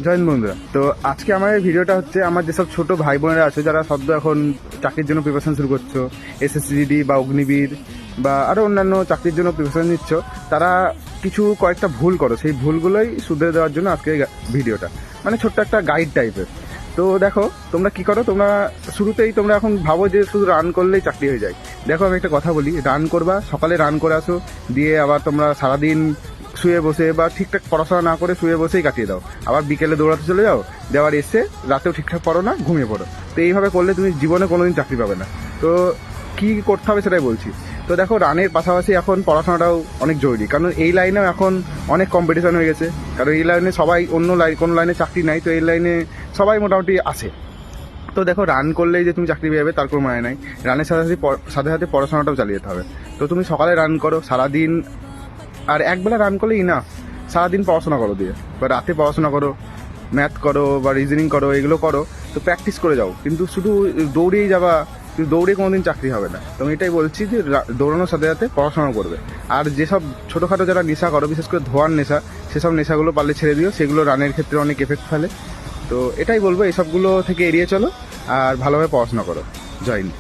Join বন্ধুরা, তো আজকে আমার এই ভিডিওটা হচ্ছে আমার যেসব ছোট ভাই বোনেরা আছে যারা সদ্য এখন চাকরির জন্য প্রিপারেশন শুরু করছো, এসএসসিডি বা অগ্নিবীর বা আরও অন্যান্য চাকরির জন্য প্রিপারেশন নিচ্ছ, তারা কয়েকটা ভুল করো, সেই ভুলগুলোই শুধরে দেওয়ার জন্য আজকে এই ভিডিওটা, মানে ছোট্ট একটা গাইড টাইপের। তো দেখো তোমরা কি করো, তোমরা শুরুতেই তোমরা এখন ভাবো যে শুধু রান করলেই চাকরি হয়ে যায়। দেখো আমি একটা কথা বলি, রান করবা, সকালে রান করে আসো, দিয়ে আবার তোমরা সারাদিন শুয়ে বসে বা ঠিকঠাক পড়াশোনা না করে শুয়ে বসেই কাটিয়ে দাও, আবার বিকেলে দৌড়াতে চলে যাও, দেওয়ার এসে রাতেও ঠিকঠাক পড়ো না, ঘুমিয়ে পড়ো। তো এইভাবে করলে তুমি জীবনে কোনোদিন চাকরি পাবে না। তো কি করতে হবে সেটাই বলছি। তো দেখো, রানের পাশাপাশি এখন পড়াশোনাটাও অনেক জরুরি, কারণ এই লাইনেও এখন অনেক কম্পিটিশন হয়ে গেছে। কারণ এই লাইনে সবাই, অন্য লাইন কোনো লাইনে চাকরি নাই, তো এই লাইনে সবাই মোটামুটি আসে। তো দেখো, রান করলেই যে তুমি চাকরি পেয়ে যাবে তার কোনো মানে নাই, রানের সাথে সাথে সাথে সাথে পড়াশোনাটাও চালিয়ে যেতে হবে। তো তুমি সকালে রান করো সারাদিন, আর একবেলা রান করলেই না, সারাদিন পড়াশোনা করো, দিয়ে বা রাতে পড়াশোনা করো, ম্যাথ করো বা রিজনিং করো, এগুলো করো। তো প্র্যাকটিস করে যাও, কিন্তু শুধু দৌড়েই যাবা, কিন্তু দৌড়ে কোনোদিন চাকরি হবে না। তো আমি এটাই বলছি যে দৌড়ানোর সাথে সাথে পড়াশোনা করবে। আর যেসব ছোটোখাটো যারা নেশা করো, বিশেষ করে ধোয়ার নেশা, সেসব নেশাগুলো পারলে ছেড়ে দিও, সেগুলো রানের ক্ষেত্রে অনেক এফেক্ট ফেলে। তো এটাই বলবো, এসবগুলো থেকে এড়িয়ে চলো আর ভালোভাবে পড়াশোনা করো। জয় হিন্দ।